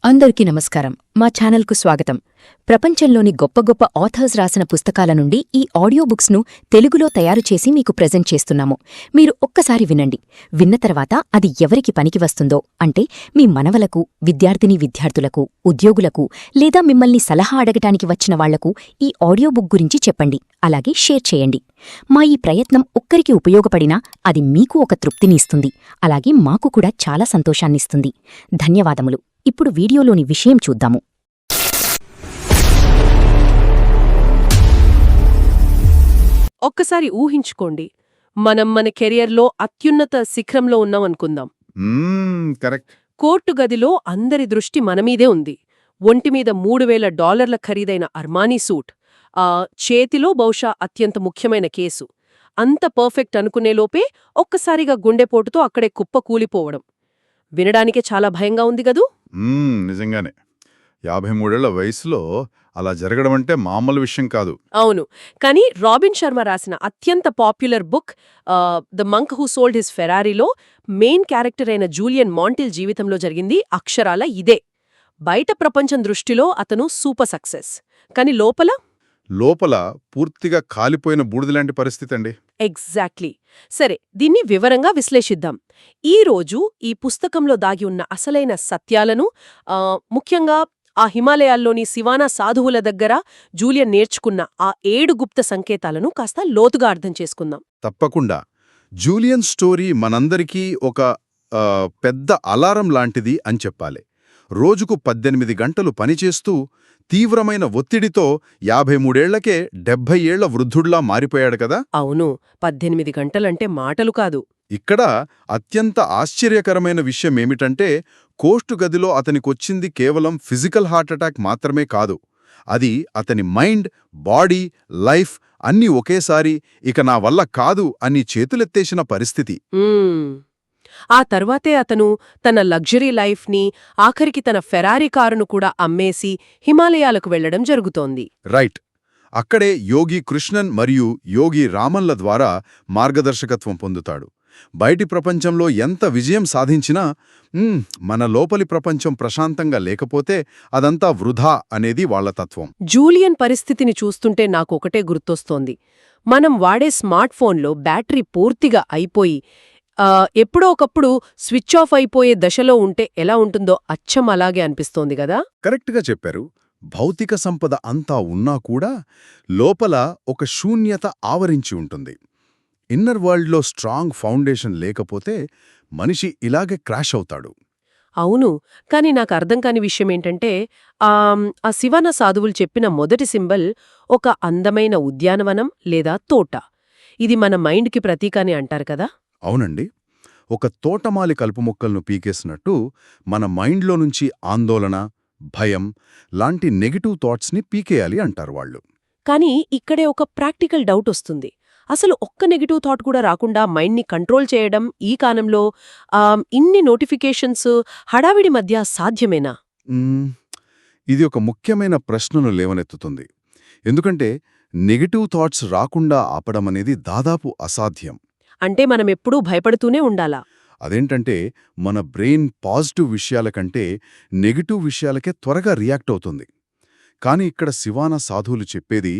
అందరికీ నమస్కారం. మా ఛానల్కు స్వాగతం. ప్రపంచంలోని గొప్ప గొప్ప ఆథర్స్ రాసిన పుస్తకాల నుండి ఈ ఆడియో బుక్స్ను తెలుగులో తయారుచేసి మీకు ప్రెజెంట్ చేస్తున్నాము. మీరు ఒక్కసారి వినండి. విన్న తర్వాత అది ఎవరికి పనికి వస్తుందో, అంటే మీ మనవలకు, విద్యార్థులకు, ఉద్యోగులకు లేదా మిమ్మల్ని సలహా అడగటానికి వచ్చిన వాళ్లకు ఈ ఆడియో బుక్ గురించి చెప్పండి. అలాగే షేర్ చేయండి. మా ఈ ప్రయత్నం ఒక్కరికి ఉపయోగపడినా అది మీకు ఒక తృప్తిని ఇస్తుంది. అలాగే మాకు కూడా చాలా సంతోషాన్నిస్తుంది. ధన్యవాదములు. ఇప్పుడు వీడియోలోని విషయం చూద్దాము. ఒక్కసారి ఊహించుకోండి, మనం మన కెరియర్లో అత్యున్నత శిఖరంలో ఉన్నామనుకుందాం. కరెక్ట్. కోర్టు గదిలో అందరి దృష్టి మనమీదే ఉంది. ఒంటిమీద $3,000 ఖరీదైన అర్మానీ సూట్, చేతిలో బహుశా అత్యంత ముఖ్యమైన కేసు. అంత పర్ఫెక్ట్ అనుకునేలోపే ఒక్కసారిగా గుండెపోటుతో అక్కడే కుప్ప కూలిపోవడం. వినడానికే చాలా భయంగా ఉంది గదూ? నిజంగానే 53 ఏళ్ల వయసులో అలా జరగడం అంటే మామూలు విషయం కాదు. అవును. కానీ రాబిన్ శర్మ రాసిన అత్యంత popular book the monk who sold his ఫెరారీలో మెయిన్ క్యారెక్టర్ అయిన జూలియన్ మాంటిల్ జీవితంలో జరిగింది అక్షరాల ఇదే. బయట ప్రపంచం దృష్టిలో అతను సూపర్ సక్సెస్, కానీ లోపల పూర్తిగా కాలిపోయిన బూడిదలాంటి పరిస్థితి అండి. ఎగ్జాక్ట్లీ. సరే, దీన్ని వివరంగా విశ్లేషిద్దాం. ఈరోజు ఈ పుస్తకంలో దాగి ఉన్న అసలైన సత్యాలను, ముఖ్యంగా ఆ హిమాలయాల్లోని సివానా సాధువుల దగ్గర జూలియన్ నేర్చుకున్న ఆ 7 గుప్త సంకేతాలను కాస్త లోతుగా అర్థం చేసుకుందాం. తప్పకుండా. జూలియన్ స్టోరీ మనందరికీ ఒక పెద్ద అలారం లాంటిది అని చెప్పాలి. రోజుకు 18 గంటలు పనిచేస్తూ తీవ్రమైన ఒత్తిడితో 53 ఏళ్లకే 70 ఏళ్ల వృద్ధుడ్లా మారిపోయాడు కదా. అవును, 18 గంటలంటే మాటలు కాదు. ఇక్కడ అత్యంత ఆశ్చర్యకరమైన విషయమేమిటంటే, కోర్టు గదిలో అతనికొచ్చింది కేవలం ఫిజికల్ హార్ట్అటాక్ మాత్రమే కాదు. అది అతని మైండ్, బాడీ, లైఫ్ అన్నీ ఒకేసారి ఇక నా వల్ల కాదు అని చేతులెత్తేసిన పరిస్థితి. ఆ తర్వాతే అతను తన లగ్జరీ లైఫ్ని, ఆఖరికి తన ఫెరారీ కారును కూడా అమ్మేసి హిమాలయాలకు వెళ్లడం జరుగుతోంది. రైట్. అక్కడే యోగి కృష్ణన్ మరియు యోగి రామన్ల ద్వారా మార్గదర్శకత్వం పొందుతాడు. బయటి ప్రపంచంలో ఎంత విజయం సాధించినా మన లోపలి ప్రపంచం ప్రశాంతంగా లేకపోతే అదంతా వృధా అనేది వాళ్ల తత్వం. జూలియన్ పరిస్థితిని చూస్తుంటే నాకొకటే గుర్తొస్తోంది. మనం వాడే స్మార్ట్ ఫోన్లో బ్యాటరీ పూర్తిగా అయిపోయి ఎప్పుడో ఒకప్పుడు స్విచ్ ఆఫ్ అయిపోయే దశలో ఉంటే ఎలా ఉంటుందో అచ్చం అలాగే అనిపిస్తోంది గదా. కరెక్ట్గా చెప్పారు. భౌతిక సంపద అంతా ఉన్నా కూడా లోపల ఒక శూన్యత ఆవరించి ఉంటుంది. ఇన్నర్ వరల్డ్లో స్ట్రాంగ్ ఫౌండేషన్ లేకపోతే మనిషి ఇలాగే క్రాష్ అవుతాడు. అవును, కానీ నాకు అర్థం కాని విషయమేంటంటే, ఆ శివన సాధువులు చెప్పిన మొదటి సింబల్ ఒక అందమైన ఉద్యానవనం లేదా తోట. ఇది మన మైండ్కి ప్రతీక అని అంటారు కదా. అవునండి. ఒక తోటమాలి కలుపు మొక్కలను పీకేసినట్టు మన మైండ్లో నుంచి ఆందోళన, భయం లాంటి నెగటివ్ థాట్స్ని పీకేయాలి అంటారు వాళ్ళు. కానీ ఇక్కడే ఒక ప్రాక్టికల్ డౌట్ వస్తుంది. అసలు ఒక్క నెగటివ్ థాట్ కూడా రాకుండా మైండ్ని కంట్రోల్ చేయడం ఈ కాలంలో, ఇన్ని నోటిఫికేషన్స్, హడావిడి మధ్య సాధ్యమేనా? ఇది ఒక ముఖ్యమైన ప్రశ్నను లేవనెత్తుతుంది. ఎందుకంటే నెగటివ్ థాట్స్ రాకుండా ఆపడమనేది దాదాపు అసాధ్యం. అంటే మనమెప్పుడూ భయపడుతూనే ఉండాలా? అదేంటంటే మన బ్రెయిన్ పాజిటివ్ విషయాల కంటే నెగటివ్ విషయాలకే త్వరగా రియాక్ట్ అవుతుంది. కాని ఇక్కడ శివానా సాధువులు చెప్పేది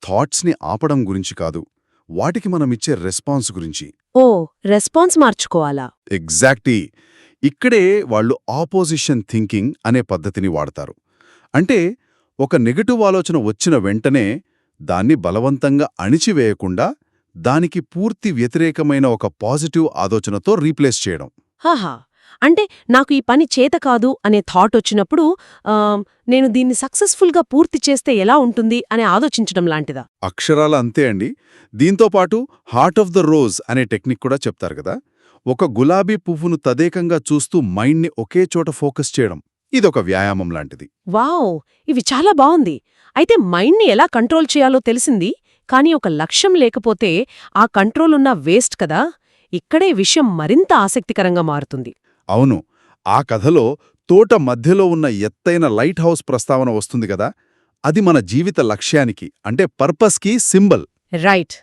థాట్స్ని ఆపడం గురించి కాదు, వాటికి మనమిచ్చే రెస్పాన్స్ గురించి. ఓ, రెస్పాన్స్ మార్చుకోవాలా? ఎగ్జాక్ట్లీ. ఇక్కడే వాళ్ళు ఆపోజిషన్ థింకింగ్ అనే పద్ధతిని వాడతారు. అంటే ఒక నెగటివ్ ఆలోచన వచ్చిన వెంటనే దాన్ని బలవంతంగా అణిచివేయకుండా దానికి పూర్తి వ్యతిరేకమైన ఒక పాజిటివ్ ఆలోచనతో రీప్లేస్ చేయడం. హాహా, అంటే నాకు ఈ పని చేత కాదు అనే థాట్ వచ్చినప్పుడు నేను దీన్ని సక్సెస్ఫుల్గా పూర్తి చేస్తే ఎలా ఉంటుంది అని ఆలోచించడం లాంటిదా? అక్షరాల అంతే అండి. దీంతోపాటు హార్ట్ ఆఫ్ ద రోజ్ అనే టెక్నిక్ కూడా చెప్తారు కదా. ఒక గులాబీ పువ్వును తదేకంగా చూస్తూ మైండ్ని ఒకే చోట ఫోకస్ చేయడం, ఇదొక వ్యాయామం లాంటిది. వావ్, ఇవి చాలా బావుంది. అయితే మైండ్ని ఎలా కంట్రోల్ చేయాలో తెలిసింది, కానీ ఒక లక్ష్యం లేకపోతే ఆ కంట్రోల్ ఉన్న వేస్ట్ కదా. ఇక్కడే విషయం మరింత ఆసక్తికరంగా మారుతుంది. అవును. ఆ కథలో తోట మధ్యలో ఉన్న ఎత్తైన లైట్ హౌస్ ప్రస్తావన వస్తుంది కదా. అది మన జీవిత లక్ష్యానికి, అంటే పర్పస్కి సింబల్. రైట్.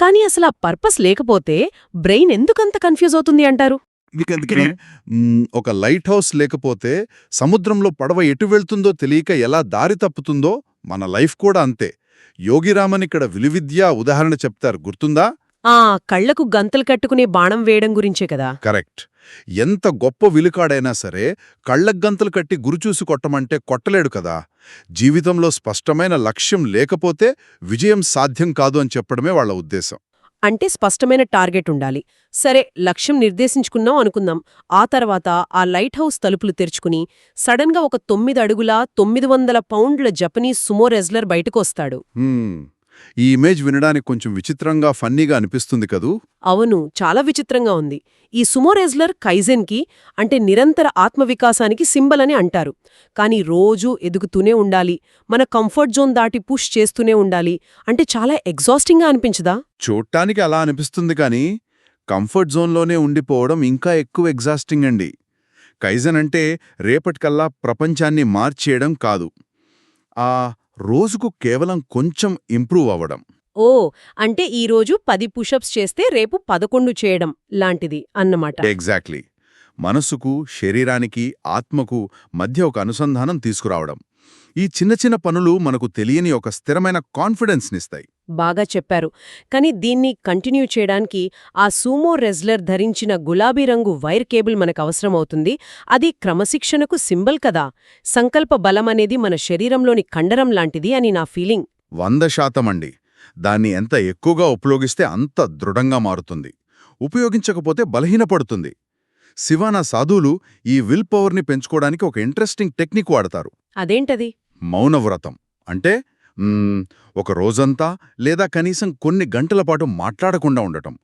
కానీ అసలు ఆ పర్పస్ లేకపోతే బ్రెయిన్ ఎందుకంత కన్ఫ్యూజ్ అవుతుంది అంటారు? అందుకనే ఒక లైట్ హౌస్ లేకపోతే సముద్రంలో పడవ ఎటు వెళ్తుందో తెలియక ఎలా దారి తప్పుతుందో మన లైఫ్ కూడా అంతే. యోగిరామన్ ఇక్కడ విలువిద్యా ఉదాహరణ చెప్తారు, గుర్తుందా? ఆ కళ్లకు గంతలు కట్టుకునే బాణం వేయడం గురించే కదా. కరెక్ట్. ఎంత గొప్ప విలుకాడైనా సరే కళ్లగ్గంతలు కట్టి గురిచూసి కొట్టమంటే కొట్టలేడు కదా. జీవితంలో స్పష్టమైన లక్ష్యం లేకపోతే విజయం సాధ్యం కాదు అని చెప్పడమే వాళ్ళ ఉద్దేశం. అంటే స్పష్టమైన టార్గెట్ ఉండాలి. సరే, లక్ష్యం నిర్దేశించుకున్నాం అనుకుందాం. ఆ తర్వాత ఆ లైట్ హౌస్ తలుపులు తెరుచుకుని సడన్గా ఒక 9 అడుగుల 900 పౌండ్ల జపనీస్ సుమో రెజ్లర్ బయటకు వస్తాడు. ఈ ఇమేజ్ వినడానికి కొంచెం విచిత్రంగా, ఫన్నీగా అనిపిస్తుంది కదూ? అవును, చాలా విచిత్రంగా ఉంది. ఈ సుమో రెజ్లర్ కైజెన్కి, అంటే నిరంతర ఆత్మవికాసానికి సింబల్ అని అంటారు. కానీ రోజూ ఎదుగుతూనే ఉండాలి, మన కంఫర్ట్ జోన్ దాటి పుష్ చేస్తూనే ఉండాలి అంటే చాలా ఎగ్జాస్టింగ్గా అనిపించదా? చూడటానికి అలా అనిపిస్తుంది కానీ కంఫర్ట్ జోన్లోనే ఉండిపోవడం ఇంకా ఎక్కువ ఎగ్జాస్టింగ్ అండి. కైజన్ అంటే రేపటికల్లా ప్రపంచాన్ని మార్చేయడం కాదు, రోజుకు కేవలం కొంచెం ఇంప్రూవ్ అవ్వడం. ఓ, అంటే ఈరోజు 10 పుషప్స్ చేస్తే రేపు 11 చేయడం లాంటిది అన్నమాట. ఎగ్జాక్ట్లీ. మనసుకు, శరీరానికి, ఆత్మకు మధ్య ఒక అనుసంధానం తీసుకురావడం. ఈ చిన్న చిన్న పనులు మనకు తెలియని ఒక స్థిరమైన కాన్ఫిడెన్స్నిస్తాయి. బాగా చెప్పారు. కానీ దీన్ని కంటిన్యూ చేయడానికి ఆ సూమో రెజ్లర్ ధరించిన గులాబీ రంగు వైర్ కేబుల్ మనకు అవసరమవుతుంది. అది క్రమశిక్షణకు సింబల్ కదా. సంకల్ప బలమనేది మన శరీరంలోని కండరం లాంటిది అని నా ఫీలింగ్. 100% అండి. దాన్ని ఎంత ఎక్కువగా ఉపయోగిస్తే అంత దృఢంగా మారుతుంది, ఉపయోగించకపోతే బలహీనపడుతుంది. శివానా సాధువులు ఈ విల్ పవర్ని పెంచుకోవడానికి ఒక ఇంట్రెస్టింగ్ టెక్నిక్ వాడతారు. అదేంటది? మౌనవ్రతం. అంటే ఒక రోజంతా లేదా కనీసం కొన్ని గంటల పాటు మాట్లాడకుండా ఉండటం,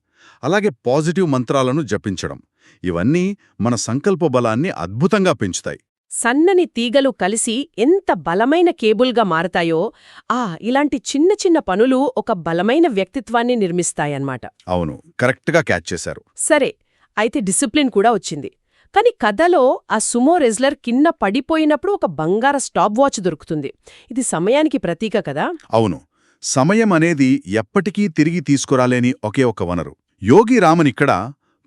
అలాగే పాజిటివ్ మంత్రాలను జపించడం. ఇవన్నీ మన సంకల్ప బలాన్ని అద్భుతంగా పెంచుతాయి. సన్నని తీగలు కలిసి ఎంత బలమైన కేబుల్గా మారతాయో, ఇలాంటి చిన్న చిన్న పనులు ఒక బలమైన వ్యక్తిత్వాన్ని నిర్మిస్తాయన్నమాట. అవును, కరెక్ట్గా క్యాచ్ చేశారు. సరే, అయితే డిసిప్లిన్ కూడా వచ్చింది. కానీ కథలో ఆ సుమో రెజ్లర్ కింద పడిపోయినప్పుడు ఒక బంగారు స్టాప్ వాచ్ దొరుకుతుంది. ఇది సమయానికి ప్రతీక కదా. అవును, సమయం అనేది ఎప్పటికీ తిరిగి తీసుకురాలేని ఒకే ఒక వనరు. యోగి రామన్ ఇక్కడ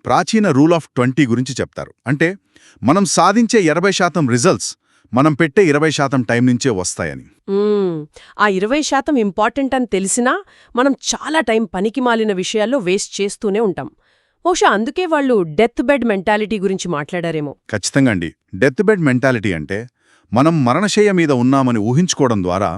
ప్రాచీన రూల్ ఆఫ్ 20 గురించి చెప్తారు. అంటే మనం సాధించే 80% రిజల్ట్స్ మనం పెట్టే 20% టైం నుంచే వస్తాయని. ఆ 20% ఇంపార్టెంట్ అని తెలిసినా మనం చాలా టైం పనికిమాలిన విషయాల్లో వేస్ట్ చేస్తూనే ఉంటాం. బహుశా అందుకే వాళ్ళు డెత్ బెడ్ మెంటాలిటీ గురించి మాట్లాడారేమో. ఖచ్చితంగా అండి. డెత్ బెడ్ మెంటాలిటీ అంటే మనం మరణశయ్య మీద ఉన్నామని ఊహించుకోవడం ద్వారా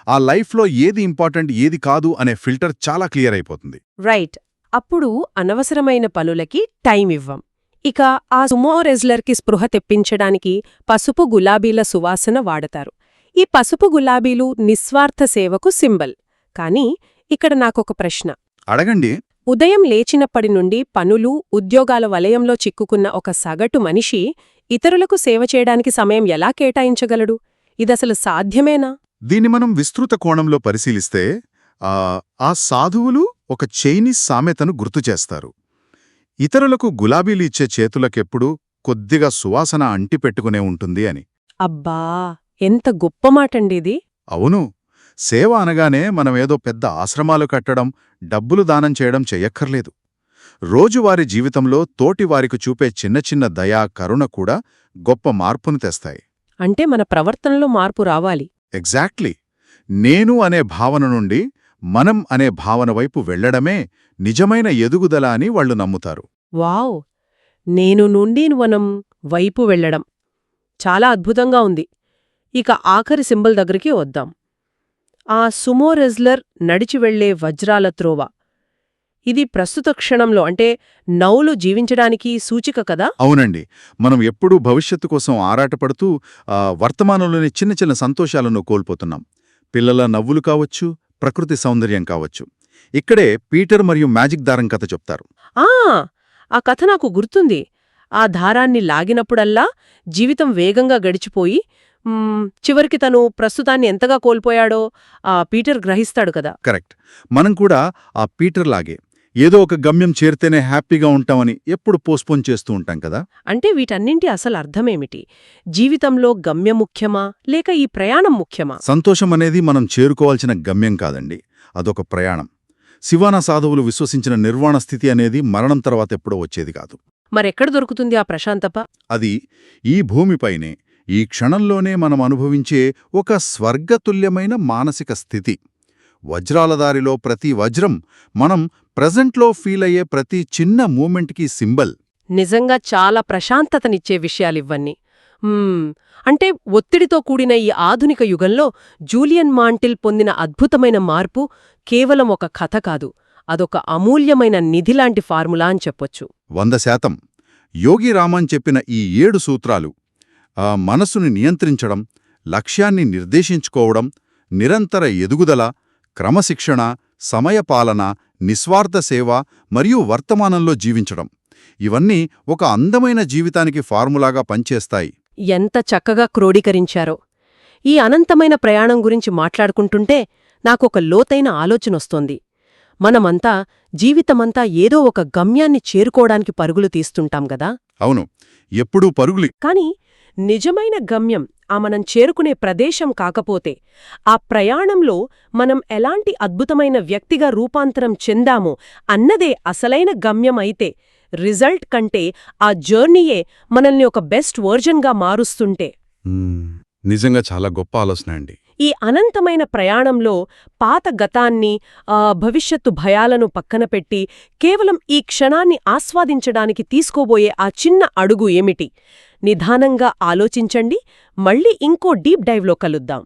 ఆ లైఫ్లో ఏది ఇంపార్టెంట్, ఏది కాదు అనే ఫిల్టర్ చాలా క్లియర్ అయిపోతుంది. రైట్. అప్పుడు అనవసరమైన పనులకి టైం ఇవ్వం. ఇక ఆ సుమో రెజ్లర్కి స్పృహ తెప్పించడానికి పసుపు గులాబీల సువాసన వాడతారు. ఈ పసుపు గులాబీలు నిస్వార్థ సేవకు సింబల్. కానీ ఇక్కడ నాకొక ప్రశ్న. అడగండి. ఉదయం లేచినప్పటి నుండి పనులు, ఉద్యోగాల వలయంలో చిక్కుకున్న ఒక సగటు మనిషి ఇతరులకు సేవ చేయడానికి సమయం ఎలా కేటాయించగలడు? ఇదసలు సాధ్యమేనా? దీన్ని మనం విస్తృత కోణంలో పరిశీలిస్తే ఆ సాధువులు ఒక చైనీస్ సామెతను గుర్తుచేస్తారు. ఇతరులకు గులాబీలు ఇచ్చే చేతులకెప్పుడూ కొద్దిగా సువాసన అంటిపెట్టుకునే ఉంటుంది అని. అబ్బా, ఎంత గొప్ప మాటండిది. అవును, సేవ అనగానే మనమేదో పెద్ద ఆశ్రమాలు కట్టడం, డబ్బులు దానం చేయడం చెయ్యక్కర్లేదు. రోజువారీ జీవితంలో తోటివారికి చూపే చిన్న చిన్న దయా, కరుణ కూడా గొప్ప మార్పును తెస్తాయి. అంటే మన ప్రవర్తనలో మార్పు రావాలి. ఎగ్జాక్ట్లీ. నేను అనే భావన నుండి మనం అనే భావన వైపు వెళ్లడమే నిజమైన ఎదుగుదల అని వాళ్లు నమ్ముతారు. వావ్! నేను నుండి మనం వైపు వెళ్లడం చాలా అద్భుతంగా ఉంది. ఇక ఆఖరి సింబల్ దగ్గరికి వద్దాం. ఆ సుమో రెజ్లర్ నడిచి వెళ్లే వజ్రాల త్రోవ. ఇది ప్రస్తుత క్షణంలో, అంటే నౌలు జీవించడానికి సూచిక కదా. అవునండి. మనం ఎప్పుడూ భవిష్యత్తు కోసం ఆరాటపడుతూ వర్తమానంలోని చిన్న చిన్న సంతోషాలను కోల్పోతున్నాం. పిల్లల నవ్వులు కావచ్చు, ప్రకృతి సౌందర్యం కావచ్చు. ఇక్కడే పీటర్ మరియు మ్యాజిక్ దారం కథ చెప్తారు. ఆ కథ నాకు గుర్తుంది. ఆ దారాన్ని లాగినప్పుడల్లా జీవితం వేగంగా గడిచిపోయి చివరికి తను ప్రస్తుతాన్ని ఎంతగా కోల్పోయాడో పీటర్ గ్రహిస్తాడు కదా. కరెక్ట్. మనం కూడా ఆ పీటర్ లాగే ఏదో ఒక గమ్యం చేరితేనే హ్యాపీగా ఉంటామని ఎప్పుడు పోస్ట్పోన్ చేస్తూ ఉంటాం కదా. అంటే వీటన్నింటి అసలు అర్థమేమిటి? జీవితంలో గమ్యం ముఖ్యమా, లేక ఈ ప్రయాణం ముఖ్యమా? సంతోషం అనేది మనం చేరుకోవాల్సిన గమ్యం కాదండి, అదొక ప్రయాణం. శివానా సాధువులు విశ్వసించిన నిర్వాణ స్థితి అనేది మరణం తర్వాత ఎప్పుడో వచ్చేది కాదు. మరెక్కడ దొరుకుతుంది ఆ ప్రశాంతత? అది ఈ భూమిపైనే, ఈ క్షణంలోనే మనం అనుభవించే ఒక స్వర్గతుల్యమైన మానసిక స్థితి. వజ్రాల దారిలో ప్రతి వజ్రం మనం ప్రెజెంట్లో ఫీలయ్యే ప్రతి చిన్న మూమెంట్కి సింబల్. నిజంగా చాలా ప్రశాంతతనిచ్చే విషయాలివన్నీ. అంటే ఒత్తిడితో కూడిన ఈ ఆధునిక యుగంలో జూలియన్ మాంటిల్ పొందిన అద్భుతమైన మార్పు కేవలం ఒక కథ కాదు, అదొక అమూల్యమైన నిధిలాంటి ఫార్ములా అని చెప్పొచ్చు. 100%. యోగి రామన్ చెప్పిన ఈ 7 సూత్రాలు మనసుని నియంత్రించడం, లక్ష్యాన్ని నిర్దేశించుకోవడం, నిరంతర ఎదుగుదల, క్రమశిక్షణ, సమయపాలన, నిస్వార్థ సేవ మరియు వర్తమానంలో జీవించడం, ఇవన్నీ ఒక అందమైన జీవితానికి ఫార్ములాగా పనిచేస్తాయి. ఎంత చక్కగా క్రోడీకరించారో! ఈ అనంతమైన ప్రయాణం గురించి మాట్లాడుకుంటుంటే నాకొక లోతైన ఆలోచనొస్తోంది. మనమంతా జీవితమంతా ఏదో ఒక గమ్యాన్ని చేరుకోవడానికి పరుగులు తీస్తుంటాం గదా. అవును, ఎప్పుడూ పరుగులి. కాని నిజమైన గమ్యం మనం చేరుకునే ప్రదేశం కాకపోతే, ఆ ప్రయాణంలో మనం ఎలాంటి అద్భుతమైన వ్యక్తిగా రూపాంతరం చెందామో అన్నదే అసలైన గమ్యం అయితే, రిజల్ట్ కంటే ఆ జర్నీయే మనల్ని ఒక బెస్ట్ వర్జన్గా మారుస్తుంటే. నిజంగా చాలా గొప్ప ఆలోచన అండి. ఈ అనంతమైన ప్రయాణంలో పాత గతాన్ని, భవిష్యత్తు భయాలను పక్కన పెట్టి కేవలం ఈ క్షణాన్ని ఆస్వాదించడానికి తీసుకోబోయే ఆ చిన్న అడుగు ఏమిటి? నిదానంగా ఆలోచించండి. మళ్ళీ ఇంకో డీప్ డైవ్లో కలుద్దాం.